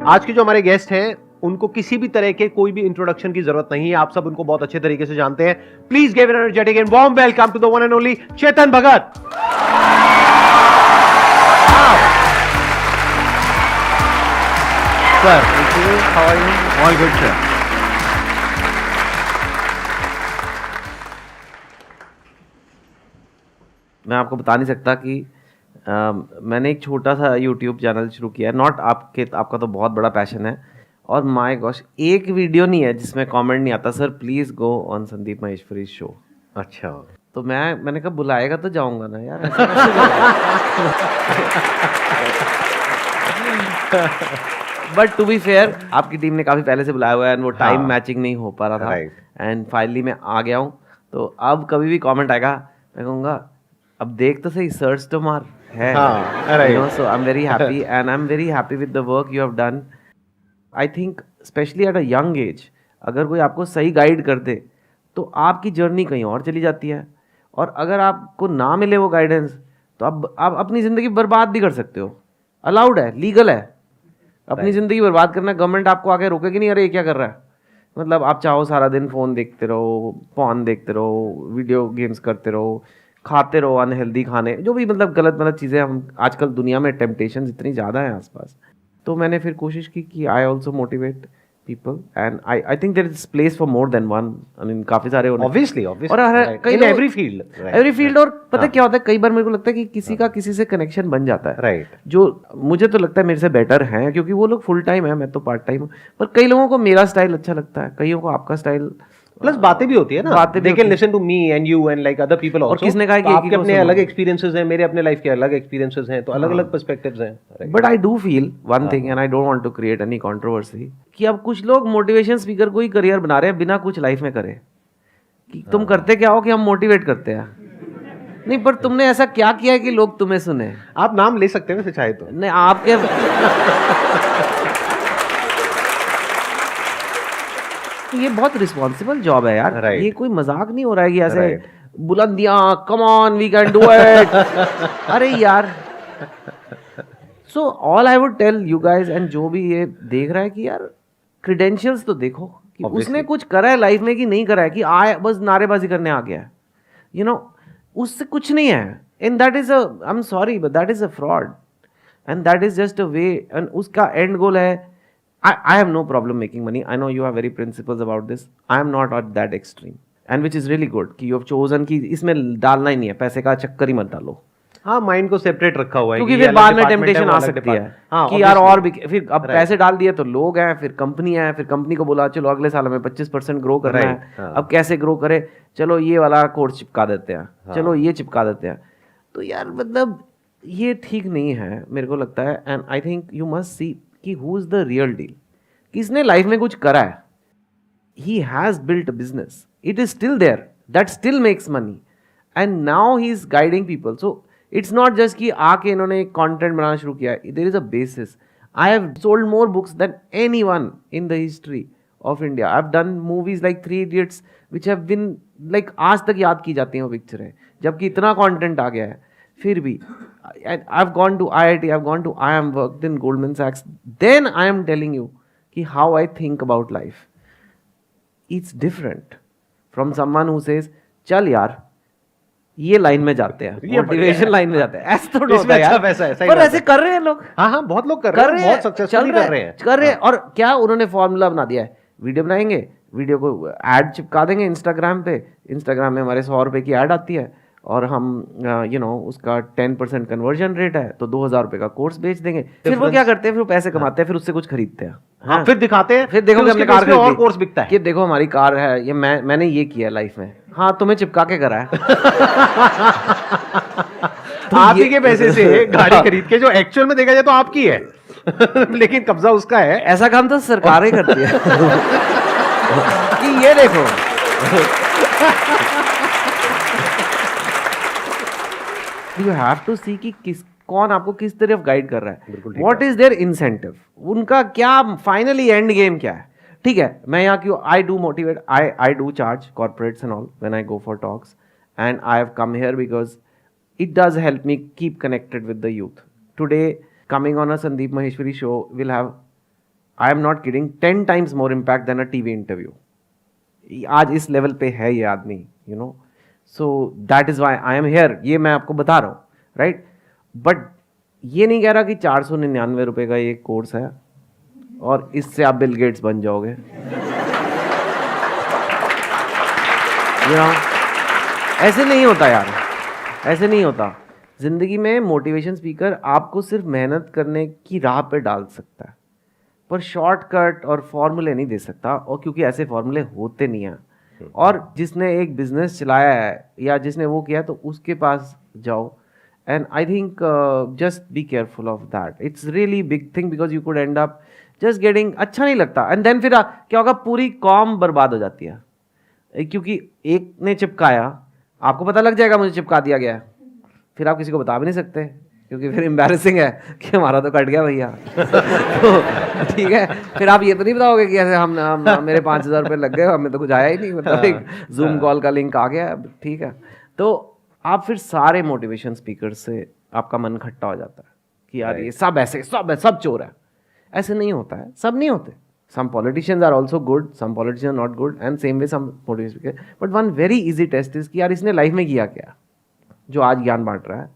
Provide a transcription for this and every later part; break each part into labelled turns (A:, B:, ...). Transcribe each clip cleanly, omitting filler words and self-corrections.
A: आज के जो हमारे गेस्ट हैं उनको किसी भी तरह के कोई भी इंट्रोडक्शन की जरूरत नहीं है, आप सब उनको बहुत अच्छे तरीके से जानते हैं. Please give an energetic and warm welcome to the one and only Chetan Bhagat.
B: Sir, thank you. How are you? All good, sir. मैं आपको बता नहीं सकता कि मैंने एक छोटा सा YouTube चैनल शुरू किया है. नॉट आपका तो बहुत बड़ा पैशन है. और माय गॉश, एक वीडियो नहीं है जिसमें कमेंट नहीं आता, sir please go on Sandeep Maheshwari show.
A: अच्छा,
B: तो मैंने कहा बुलाएगा तो जाऊंगा ना यार. बट टू बी फेयर, आपकी टीम ने काफी पहले से बुलाया हुआ है, एंड वो टाइम मैचिंग नहीं हो पा रहा था. एंड फाइनली मैं आ गया हूँ. तो अब कभी भी कमेंट आएगा मैं कहूँगा अब देख तो सही, सर्च तो मार है. So I am very happy and I am very happy with the work you have done. I think specially at a young age अगर कोई आपको सही गाइड कर दे तो आपकी जर्नी कहीं और चली जाती है. और अगर आपको ना मिले वो गाइडेंस तो आप अपनी ज़िंदगी बर्बाद भी कर सकते हो. अलाउड है, लीगल है अपनी ज़िंदगी बर्बाद करना. गवर्नमेंट आपको आके रोकेगी नहीं, अरे ये क्या कर रहा है. मतलब आप चाहो सारा दिन फ़ोन देखते रहो, पॉर्न देखते रहो, वीडियो गेम्स करते रहो, खाते रहो अनहेल्दी खाने, जो भी मतलब गलत चीज़ें. हम आजकल दुनिया में टेम्पटेशन इतनी ज़्यादा है आसपास. तो मैंने फिर कोशिश की कि I also motivate people and I think there is place for more than one. I mean काफ़ी सारे
A: ऑब्वियसली
B: और कई एवरी फील्ड. और पता है क्या होता है, कई बार मेरे को लगता है कि किसी का किसी से कनेक्शन बन जाता है.
A: राइट.
B: जो मुझे तो लगता है मेरे से बेटर हैं क्योंकि वो लोग फुल टाइम है, मैं तो पार्ट टाइम हूँ. पर कई लोगों को मेरा स्टाइल अच्छा लगता है, कईयों को आपका स्टाइल.
A: प्लस बातें भी होती है ना,
B: बातें
A: they can listen to me and you and like other people also.
B: और किसने कहा कि
A: आपके अपने अलग एक्सपीरियंसेस हैं, मेरे अपने लाइफ के अलग एक्सपीरियंसेस हैं, तो अलग अलग पर्सपेक्टिव्स हैं.
B: But I do feel one thing and I don't want to create any controversy कि अब कुछ लोग मोटिवेशन स्पीकर को ही करियर बना रहे हैं बिना कुछ लाइफ में करे. कि तुम करते क्या हो कि हम मोटिवेट करते हैं. नहीं, पर तुमने ऐसा क्या किया है कि लोग तुम्हें सुने.
A: आप नाम ले सकते हैं वैसे चाहे तो.
B: नहीं, आपके ये बहुत रिस्पॉन्सिबल जॉब है यार. ये कोई मजाक नहीं हो रहा है कि ऐसे बुलंदियां, come on we can do it. अरे यार, so all I would tell you guys and जो भी ये देख रहा है कि यार क्रेडेंशियल्स तो देखो कि उसने कुछ करा है लाइफ में कि नहीं करा है, कि आए बस नारेबाजी करने आ गया है. यू नो, उससे कुछ नहीं है. And that is I am sorry but that is a fraud and that is just a way. And उसका एंड गोल है I have no problem making money. I know you have very principles about this. I am not at that extreme. And which is really good कि you have chosen कि इसमें डालना ही नहीं है, पैसे का चक्कर ही मत डालो.
A: हाँ, माइंड को सेपरेट रखा हुआ है
B: क्योंकि फिर बाद में टेम्पटेशन आ सकती है कि यार और भी. फिर अब पैसे डाल दिए तो लोग हैं, फिर कंपनी है, फिर कंपनी को बोला चलो अगले साल में 25% ग्रो करना है. अब कैसे ग्रो करे, चलो ये वाला कोर्स चिपका देते हैं, चलो ये चिपका देते हैं. तो यार मतलब ये ठीक नहीं है मेरे को लगता है. And I think you must see कि who is the real deal. किसने लाइफ में कुछ करा है, he has built a business, it is still there, that still makes money and now he is guiding people. So it's not just कि आके इन्होंने content बनाना शुरू किया. There is a basis. I have sold more books than anyone in the history of India. I have done movies like 3 Idiots which have been like आज तक याद की जाती हैं वो पिक्चरें, जबकि इतना कंटेंट आ गया है. फिर भी I've gone to IIT, I've gone to IIM, worked in Goldman Sachs. Then I am telling you कि how I think about life. It's different from someone who says चल यार ये लाइन में जाते हैं, मोटिवेशन लाइन में जाते हैं. ऐसा तो होता है यार, पर ऐसे कर रहे हैं लोग.
A: हाँ, बहुत लोग कर रहे हैं, बहुत सक्सेसफुली कर रहे हैं.
B: और क्या उन्होंने फॉर्मूला बना दिया है, वीडियो बनाएंगे, वीडियो को ऐड चिपका देंगे इंस्टाग्राम पे, इंस्टाग्राम में हमारे 100 रुपए की ऐड आती है और हम उसका 10% कन्वर्जन रेट है तो 2000 रुपए का कोर्स बेच देंगे. फिर वो क्या करते हैं, फिर वो पैसे कमाते हैं, फिर उससे कुछ खरीदते हैं.
A: हाँ, फिर दिखाते हैं,
B: फिर देखो कि हमने कार
A: और कोर्स बिकता है
B: कि देखो हमारी कार है, ये मैंने ये किया लाइफ में. हाँ, तुम्हें चिपका के करा है.
A: आप ही के पैसे से गाड़ी खरीद के, जो एक्चुअल में देखा जाए तो आपकी है लेकिन कब्जा उसका है.
B: ऐसा काम तो सरकार ही करती है कि ये देखो यू हैव टू सी कि कौन आपको किस तरफ गाइड कर रहा है, व्हाट इज देयर इंसेंटिव, उनका क्या फाइनली एंड गेम क्या है. ठीक है, मैं यहाँ क्यों, I do motivate, I do charge corporates and all when I go for talks and I have come here because it does help me keep connected with the youth. Today, coming on a Sandeep Maheshwari show will have I am not kidding, 10 times more impact than a TV interview. आज इस level पे है ये आदमी, you know. So that is why I am here. ये मैं आपको बता रहा हूँ, राइट. बट ये नहीं कह रहा कि 499 रुपये का ये कोर्स है और इससे आप बिल गेट्स बन जाओगे. ऐसे नहीं होता यार, ऐसे नहीं होता. जिंदगी में मोटिवेशन स्पीकर आपको सिर्फ मेहनत करने की राह पे डाल सकता है, पर शॉर्टकट और फॉर्मूले नहीं दे सकता. और क्योंकि ऐसे फॉर्मूले होते नहीं हैं. और जिसने एक बिजनेस चलाया है या जिसने वो किया तो उसके पास जाओ. And I think just be careful of that. It's really big thing because you could and up just getting. अच्छा नहीं लगता. एंड देन फिर क्या होगा, पूरी कॉम बर्बाद हो जाती है. क्योंकि एक ने चिपकाया, आपको पता लग जाएगा मुझे चिपका दिया गया है, फिर आप किसी को बता भी नहीं सकते क्योंकि फिर एम्बैरेसिंग है कि हमारा तो कट गया भैया. तो ठीक है, फिर आप ये तो नहीं बताओगे कि ऐसे हम मेरे 5,000 रुपये लग गए, हमें तो कुछ आया ही नहीं, मतलब एक जूम कॉल का लिंक आ गया, ठीक है. तो आप फिर सारे मोटिवेशन स्पीकर से आपका मन खट्टा हो जाता है कि यार ये सब ऐसे सब चोर है. ऐसे नहीं होता है, सब नहीं होते. Some politicians are also good, some politicians are not good, and same way some motivational speaker. But one very easy test is कि यार इसने लाइफ में किया क्या, जो आज ज्ञान बांट रहा है,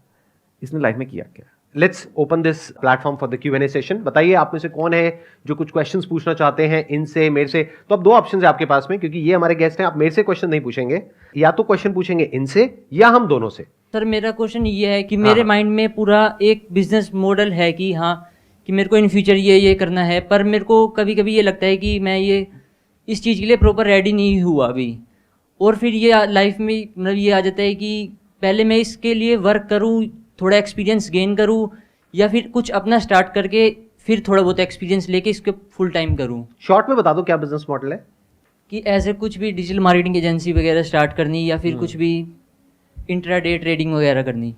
B: इसने लाइफ में किया क्या.
A: Let's open this platform for the Q&A session. बताइए आप में से कौन है जो कुछ क्वेश्चंस पूछना चाहते हैं इनसे, मेरे से. तो अब दो ऑप्शन है आपके पास में, क्योंकि ये हमारे गेस्ट हैं. आप मेरे से क्वेश्चन नहीं पूछेंगे, या तो क्वेश्चन पूछेंगे इनसे या हम दोनों से.
C: सर मेरा क्वेश्चन ये है कि मेरे माइंड में पूरा एक बिजनेस मॉडल है कि हाँ कि मेरे को इन फ्यूचर ये करना है, पर मेरे को कभी कभी ये लगता है कि मैं ये इस चीज़ के लिए प्रॉपर रेडी नहीं हुआ अभी. और फिर ये लाइफ में मतलब ये आ जाता है कि पहले मैं इसके लिए वर्क करूँ, थोड़ा एक्सपीरियंस गेन करूँ, या फिर कुछ अपना स्टार्ट करके फिर थोड़ा बहुत एक्सपीरियंस लेके इसको फुल टाइम करूँ.
A: शॉर्ट में बता दो क्या बिजनेस मॉडल है.
C: कि ऐसे कुछ भी डिजिटल मार्केटिंग एजेंसी वगैरह स्टार्ट करनी, या फिर कुछ भी इंट्राडे ट्रेडिंग वगैरह करनी.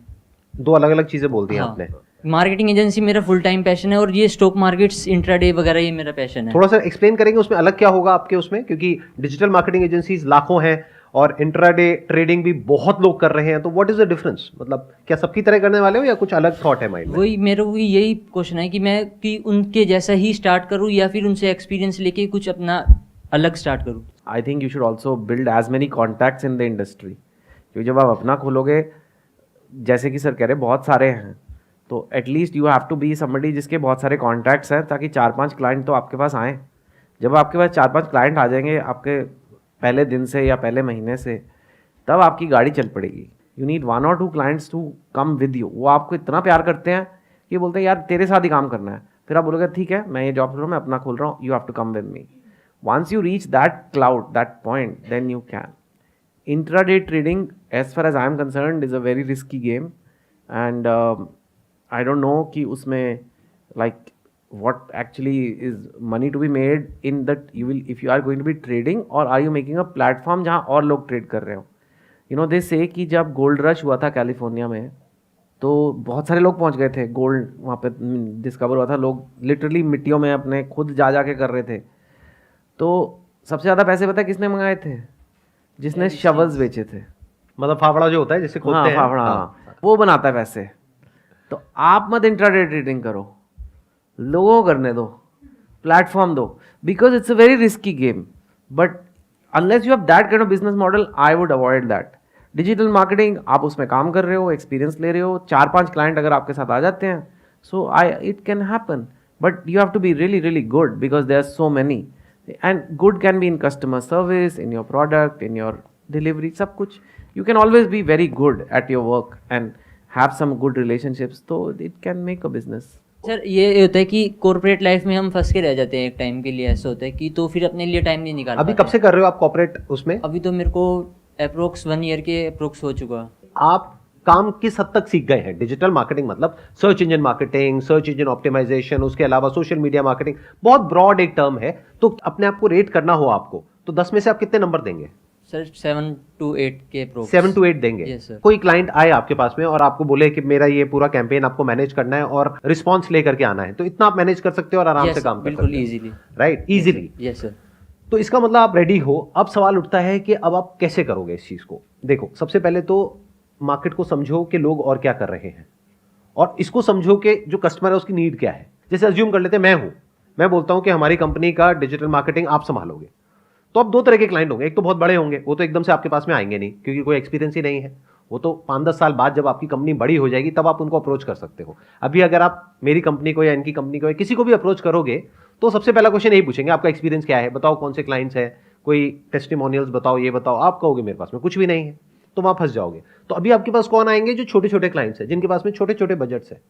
A: दो अलग अलग चीजें बोलती हैं आपने.
C: मार्केटिंग एजेंसी मेरा फुल टाइम पैशन है, और ये स्टॉक मार्केट्स इंट्राडे वगैरह ये मेरा पैशन है.
A: थोड़ा सा एक्सप्लेन करेंगे उसमें अलग क्या होगा आपके उसमें, क्योंकि डिजिटल मार्केटिंग एजेंसीज लाखों हैं और इंट्राडे ट्रेडिंग भी बहुत लोग कर रहे हैं. तो व्हाट इज द डिफरेंस, मतलब क्या सबकी तरह करने वाले हो या कुछ अलग थॉट है माइंड में?
C: वही मेरा भी यही क्वेश्चन है कि मैं कि उनके जैसा ही स्टार्ट करूं या फिर उनसे एक्सपीरियंस लेके कुछ अपना अलग स्टार्ट करूं.
B: I think you should also build as many contacts in the industry. क्योंकि जब आप अपना खोलोगे, जैसे कि सर कह रहे बहुत सारे हैं, तो at least you have to be somebody जिसके बहुत सारे कॉन्टैक्ट्स हैं, ताकि 4-5 क्लाइंट तो आपके पास आएँ. जब आपके पास 4-5 क्लाइंट आ जाएंगे आपके पहले दिन से या पहले महीने से, तब आपकी गाड़ी चल पड़ेगी. You need 1 or 2 clients to come with you. वो आपको इतना प्यार करते हैं कि बोलते हैं यार तेरे साथ ही काम करना है. फिर आप बोलोगे ठीक है, मैं ये जॉब कर रहा हूँ, मैं अपना खोल रहा हूँ, you have to come with me. Once you reach that cloud, that point, then you can. Intraday trading, as far as I am concerned, is a very risky game. And I don't know कि उसमें like what actually is money to be made in that you will, if you are going to be trading, or are you making a platform जहाँ और लोग trade कर रहे हो. You know they say कि जब गोल्ड रश हुआ था कैलिफोर्निया में, तो बहुत सारे लोग पहुँच गए थे, गोल्ड वहाँ पे डिस्कवर हुआ था, लोग लिटरली मिट्टियों में अपने खुद जा के कर रहे थे. तो सबसे ज़्यादा पैसे पता है किसने मंगाए थे? जिसने शवल्स बेचे थे.
A: मतलब फावड़ा जो होता है जिससे खोदते हैं.
B: फावड़ा, वो बनाता है पैसे. तो आप मत इंट्राडे ट्रेडिंग करो, लोगों को करने दो, प्लेटफॉर्म दो, because it's a very risky game. But unless you have that kind of business model, I would avoid that. Digital marketing, आप उसमें काम कर रहे हो, एक्सपीरियंस ले रहे हो, 4-5 क्लाइंट अगर आपके साथ आ जाते हैं, so it can happen. But you have to be really really good, because there are so many. And good can be in customer service, in your product, in your delivery, सब कुछ. You can always be very good at your work and have some good relationships, तो it can make a business.
C: Sir ये होता है कि corporate life में हम फंस के रह जाते हैं एक टाइम के लिए. ऐसा होता है कि तो फिर अपने लिए टाइम नहीं निकाल.
A: अभी कब से कर रहे हो आप कॉर्पोरेट उसमें?
C: अभी तो मेरे को अप्रोक्स 1 ईयर के अप्रोक्स हो चुका.
A: आप काम किस हद तक सीख गए हैं? डिजिटल मार्केटिंग मतलब search engine marketing, search engine optimisation, उसके अलावा सोशल मीडिया मार्केटिंग, बहुत ब्रॉड एक टर्म है. तो अपने आप को रेट करना हो आपको, तो 10 में से आप कितने नंबर देंगे?
C: सर 7 to 8 के अप्रोक्स.
A: 7 to 8 देंगे.
C: Yes, sir.
A: कोई क्लाइंट आए आपके पास में और आपको बोले कि मेरा ये पूरा कैंपेन आपको मैनेज करना है और रिस्पॉन्स लेकर के आना है, तो इतना आप मैनेज कर सकते हो और आराम से काम कर सकते हो?
C: बिल्कुल easily.
A: Right, easily.
C: Yes sir.
A: तो इसका मतलब आप रेडी हो. अब सवाल उठता है कि अब आप कैसे करोगे इस चीज को. देखो, सबसे पहले तो मार्केट को समझो कि लोग और क्या कर रहे हैं, और इसको समझो कि जो कस्टमर है उसकी नीड क्या है. जैसे अज्यूम कर लेते हैं मैं हूं, मैं बोलता हूं कि हमारी कंपनी का डिजिटल मार्केटिंग आप संभालोगे, तो अब दो तरह के क्लाइंट होंगे। एक तो बहुत बड़े होंगे, वो तो एकदम से आपके पास में आएंगे नहीं क्योंकि कोई एक्सपीरियंस ही नहीं है। वो तो 5-10 साल बाद जब आपकी कंपनी बड़ी हो जाएगी तब आप उनको अप्रोच कर सकते हो। अभी अगर आप मेरी कंपनी को या इनकी कंपनी को या किसी को भी अप्रोच करोगे तो सबसे पहला क्वेश्चन यही पूछेंगे, आपका एक्सपीरियंस क्या है, बताओ कौन से क्लाइंट्स है, कोई टेस्टिमोनियल्स बताओ, ये बताओ। आप कहोगे मेरे पास में कुछ भी नहीं है, तो वहां फंस जाओगे। तो अभी आपके पास कौन आएंगे? जो छोटे छोटे क्लाइंट्स हैं, जिनके पास में छोटे छोटे बजट्स है।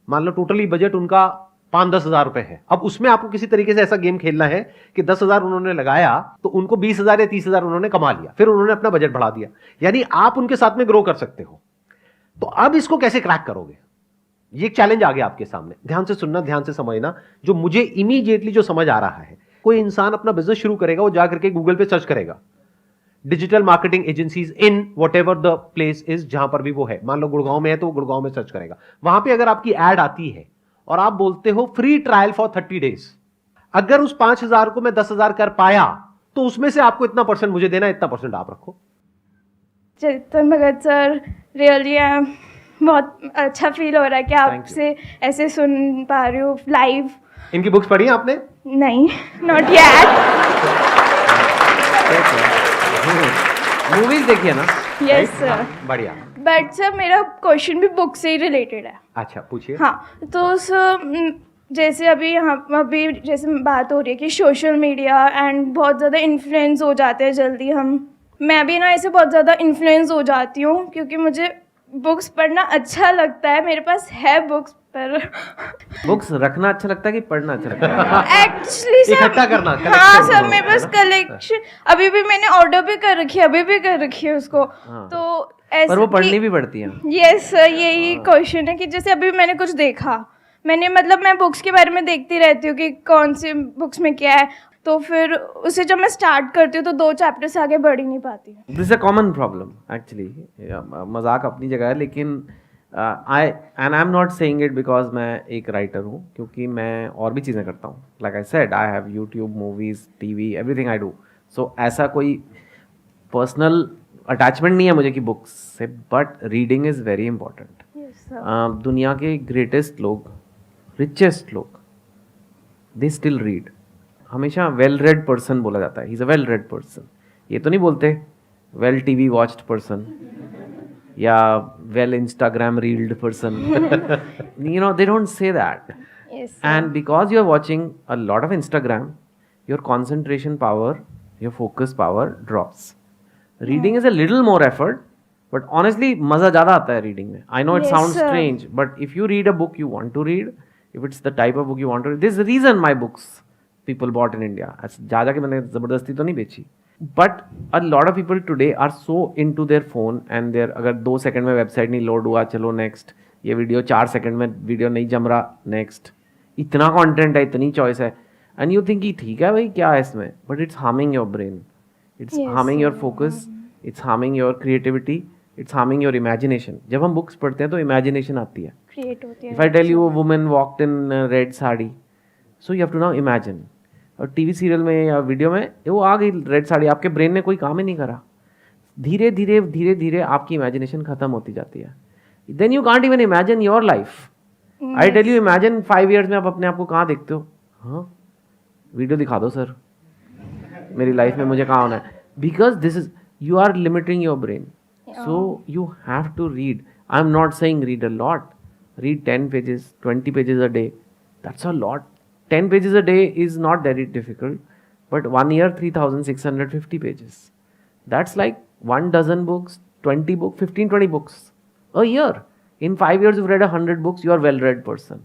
A: मान लो टोटली बजट उनका 5-10 हज़ार रुपए है। अब उसमें आपको किसी तरीके से ऐसा गेम खेलना है कि 10 हज़ार उन्होंने लगाया तो उनको 20 हज़ार या 30 हज़ार उन्होंने कमा लिया, फिर उन्होंने अपना बजट बढ़ा दिया, यानी आप उनके साथ में ग्रो कर सकते हो। तो अब इसको कैसे क्रैक करोगे? ये एक चैलेंज आ गया आपके सामने। ध्यान से सुनना, ध्यान से समझना। जो मुझे इमीडिएटली जो समझ आ रहा है, कोई इंसान अपना बिजनेस शुरू करेगा, वो जाकर के गूगल पे सर्च करेगा digital marketing agencies in whatever the place is, जहां पर भी वो है। मान लो गुड़गांव में है तो गुड़गांव में सर्च करेगा। वहां पे अगर आपकी एड आती है और आप बोलते हो फ्री ट्रायल फॉर 30 डेज, अगर उस 5,000 को मैं 10,000 कर पाया तो उसमें से आपको इतना परसेंट मुझे देना, इतना परसेंट आप रखो।
D: चेतन भगत सर, रियली बहुत अच्छा फील हो रहा है कि आपसे ऐसे सुन पा रही हूँ लाइव।
A: इनकी बुक्स पढ़ी हैं आपने?
D: नहीं, नॉट येट।
B: मूवीज देखिए ना?
D: Yes sir.
A: बढ़िया।
D: बट सर मेरा क्वेश्चन भी बुक से ही रिलेटेड है।
A: अच्छा पूछिए।
D: हाँ, तो सर जैसे अभी जैसे बात हो रही है कि सोशल मीडिया एंड बहुत ज़्यादा इन्फ्लुएंस हो जाते हैं जल्दी हम। मैं भी ना ऐसे बहुत ज़्यादा इन्फ्लुएंस हो जाती हूँ क्योंकि मुझे बुक्स पढ़ना अच्छा लगता है। मेरे पास है बुक्स, पर
B: बुक्स रखना अच्छा लगता है कि पढ़ना अच्छा लगता है?
D: एक्चुअली सर
A: इकट्ठा करना,
D: हाँ सर, मेरे पास कलेक्शन अभी भी मैंने ऑर्डर भी कर रखी है, अभी भी कर रखी है उसको। तो ऐसे
B: पर वो पढ़नी भी पड़ती है।
D: यस सर, यही क्वेश्चन है कि जैसे अभी मैंने कुछ देखा, मैं बुक्स के बारे में देखती रहती हूँ कि कौन सी बुक्स में क्या है, तो फिर उसे जब मैं स्टार्ट करती हूँ तो 2 चैप्टर से आगे बढ़ ही नहीं पाती।
B: This is a common problem actually. मजाक अपनी जगह है, लेकिन आई am not saying it because मैं एक राइटर हूँ, क्योंकि मैं और भी चीज़ें करता हूँ। Like I said, I have YouTube, movies, TV, everything I do. So ऐसा कोई पर्सनल अटैचमेंट नहीं है मुझे कि बुक्स से, but reading is very important. दुनिया के ग्रेटेस्ट लोग, रिचेस्ट लोग, दे स्टिल रीड। हमेशा वेल रेड पर्सन बोला जाता है, he is a well read person. ये तो नहीं बोलते वेल टीवी वॉच्ड पर्सन या well Instagram reeled person. You know, they don't say that.
D: Yes, sir.
B: And because you're watching a lot of Instagram, your concentration power, your focus power drops. Reading is a little more effort, but honestly मज़ा ज़्यादा आता है reading में. I know it
D: Yes,
B: sounds
D: sir.
B: strange, but if you read a book you want to read, if it's the type of book you want to read, there's a reason my books people bought in India. जा के मैंने ज़बरदस्ती तो नहीं बेची. But a lot of people today are so into their phone and their, अगर 2 second में website नहीं लोड हुआ, चलो नेक्स्ट, ये वीडियो 4 सेकंड में वीडियो नहीं जम रहा, नेक्स्ट, इतना कंटेंट है, इतनी चॉइस है, एंड यू थिंक कि ठीक है भाई क्या है इसमें, but it's harming your brain, it's harming your focus, it's harming your creativity, it's harming your imagination. जब हम बुक्स पढ़ते हैं तो इमेजिनेशन आती है,
D: क्रिएट होती है।
B: If I tell you a woman walked in red sari, so you have to now imagine. और टीवी सीरियल में या वीडियो में वो आ गई रेड साड़ी, आपके ब्रेन ने कोई काम ही नहीं करा, धीरे धीरे धीरे धीरे आपकी इमेजिनेशन खत्म होती जाती है। Then you can't even imagine your life. I tell you, imagine 5 years में आप अपने आप को कहाँ देखते हो? हाँ, वीडियो दिखा दो सर, मेरी लाइफ में मुझे कहाँ होना है, because this is, you are limiting your brain. So you have to read. I am not saying read a lot, read 10 pages, 20 pages a day, that's a lot. 10 pages a day is not very difficult, but 1 year 3,650 pages. That's like 1 dozen books, 20 books, 15-20 books a year. In 5 years you've read 100 books, you are well-read person.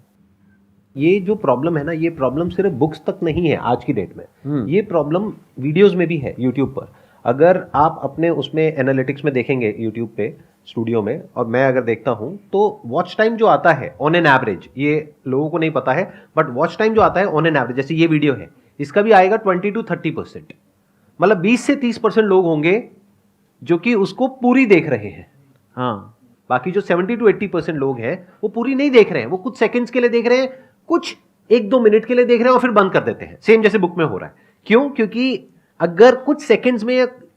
A: ये जो problem है ना, ये problem सिर्फ books तक नहीं है आज की डेट में, ये प्रॉब्लम वीडियोस में भी है यूट्यूब पर। अगर आप अपने उसमें एनालिटिक्स में देखेंगे यूट्यूब पे स्टूडियो में, और मैं अगर देखता हूं तो वॉच टाइम जो आता है ऑन एन एवरेज, ये लोगों को नहीं पता है, बट वॉच टाइम जो आता है ऑन एन एवरेज, जैसे ये वीडियो है, इसका भी आएगा 20 to 30%, मतलब 20 से 30% लोग होंगे जो कि उसको पूरी देख रहे हैं।
B: हाँ,
A: बाकी जो 70 to 80% लोग हैं वो पूरी नहीं देख रहे हैं, वो कुछ सेकंड्स के लिए देख रहे हैं, कुछ 1-2 मिनट के लिए देख रहे हैं और फिर बंद कर देते हैं, सेम जैसे बुक में हो रहा है। क्यों? क्योंकि अगर कुछ सेकंड्स में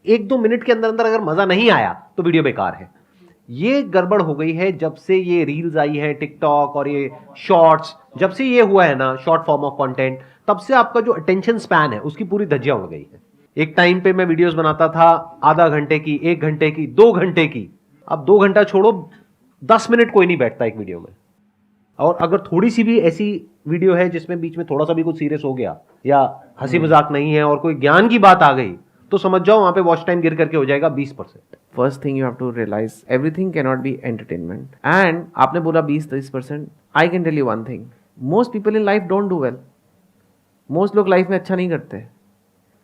A: 1-2 मिनट के अंदर अंदर अगर मजा नहीं आया तो वीडियो बेकार है। ये गड़बड़ हो गई है जब से ये रील्स आई है, टिकटॉक और ये शॉर्ट्स, जब से ये हुआ है ना, शॉर्ट फॉर्म ऑफ कंटेंट, तब से आपका जो अटेंशन स्पैन है उसकी पूरी धज्जिया उड़ गई है। एक टाइम पे मैं वीडियोस बनाता था आधा घंटे की, 1 घंटे की, 2 घंटे की। अब 2 घंटा छोड़ो, 10 मिनट कोई नहीं बैठता एक वीडियो में। और अगर थोड़ी सी भी ऐसी वीडियो है जिसमें बीच में थोड़ा सा भी कुछ सीरियस हो गया या हंसी मजाक नहीं है और कोई ज्ञान की बात आ गई, तो समझ जाओ वहां पे वॉच टाइम गिर करके हो जाएगा 20%।
B: First thing you have to realise everything can not be entertainment. And आपने बोला 20-30%, I can tell you one thing, most people in life don't do well. Most लोग लाइफ में अच्छा नहीं करते।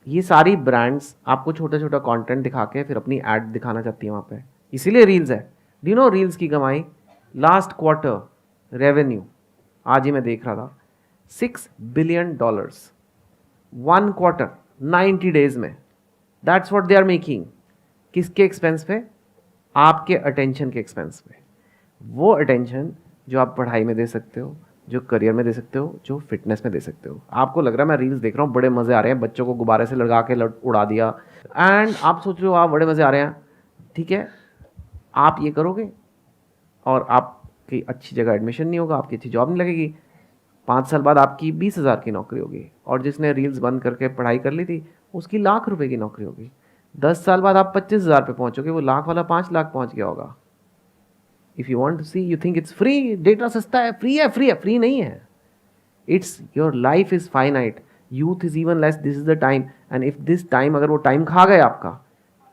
B: ये सारी ब्रांड्स आपको छोटा छोटा कंटेंट दिखा के फिर अपनी एड दिखाना चाहती है वहाँ पे, इसीलिए रील्स है। डू यू नो रील्स की कमाई लास्ट क्वार्टर रेवेन्यू, आज ही मैं देख रहा था, $6 बिलियन 1 क्वार्टर 90 डेज में। That's what they are making. किसके एक्सपेंस पे? आपके अटेंशन के एक्सपेंस पे। वो अटेंशन जो आप पढ़ाई में दे सकते हो, जो करियर में दे सकते हो, जो फिटनेस में दे सकते हो। आपको लग रहा है मैं रील्स देख रहा हूँ, बड़े मज़े आ रहे हैं, बच्चों को गुब्बारे से लगा के उड़ा दिया, एंड आप सोच रहे हो आप बड़े मज़े आ रहे हैं। ठीक है, आप ये करोगे और आपकी अच्छी जगह एडमिशन नहीं होगा, आपकी अच्छी जॉब नहीं लगेगी, 5 साल बाद आपकी 20,000 की नौकरी होगी, और जिसने रील्स बंद करके पढ़ाई कर ली थी उसकी ₹1,00,000 की नौकरी होगी। 10 साल बाद आप 25,000 पे पहुँचोगे, वो लाख वाला 5 लाख पहुँच गया होगा। If you want to see, you think it's free, data सस्ता है, फ्री है, फ्री नहीं है। It's your life is finite, youth is even less, this is the time, and if this time, अगर वो टाइम खा गए आपका,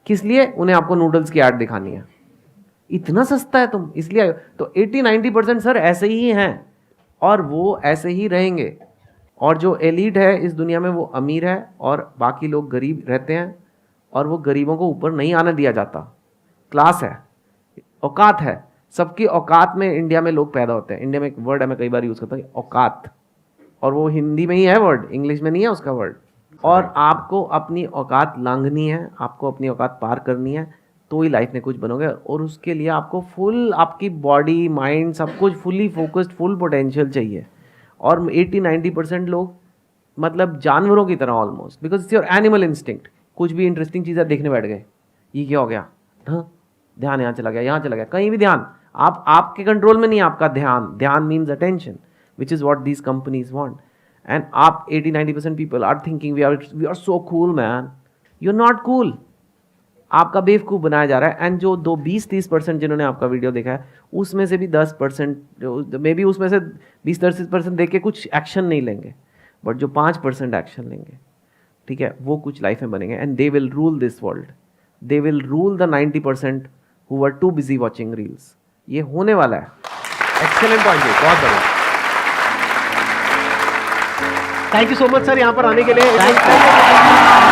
B: किस लिए? उन्हें आपको नूडल्स की ऐड दिखानी है, इतना सस्ता है तुम, इसलिए। तो 80-90% सर ऐसे ही हैं और वो ऐसे ही रहेंगे। और जो एलीट है इस दुनिया में वो अमीर है और बाकी लोग गरीब रहते हैं, और वो गरीबों को ऊपर नहीं आने दिया जाता। क्लास है, औकात है, सबकी औकात में इंडिया में लोग पैदा होते हैं। इंडिया में एक वर्ड है, मैं कई बार यूज़ करता हूँ, औकात, और वो हिंदी में ही है वर्ड, इंग्लिश में नहीं है उसका वर्ड। और आपको अपनी औकात लांघनी है, आपको अपनी औकात पार करनी है, तो ही लाइफ में कुछ बनोगे। और उसके लिए आपको फुल, आपकी बॉडी माइंड सब कुछ फुली फोकस्ड, फुल पोटेंशियल चाहिए। और 80-90% लोग मतलब जानवरों की तरह almost, because it's your animal instinct. कुछ भी इंटरेस्टिंग चीज़ें देखने बैठ गए, ये क्या हो गया, हाँ ध्यान यहाँ चला गया, यहाँ चला गया, कहीं भी ध्यान, आपके कंट्रोल में नहीं है आपका ध्यान means attention, which is what these companies want. And आप 80-90% people are thinking we are so cool man, you are not cool. आपका बेवकूफ़ बनाया जा रहा है। एंड जो 20-30% जिन्होंने आपका वीडियो देखा है, उसमें से भी 10%, मे बी उसमें से 20-30% देख के कुछ एक्शन नहीं लेंगे, बट जो 5% एक्शन लेंगे, ठीक है, वो कुछ लाइफ में बनेंगे, and they will rule this world. They will rule the 90% who are too busy watching reels. ये होने वाला है।
A: एक्सेलेंट पॉइंट है, बहुत बढ़िया। Thank you so much sir यहाँ पर आने के लिए।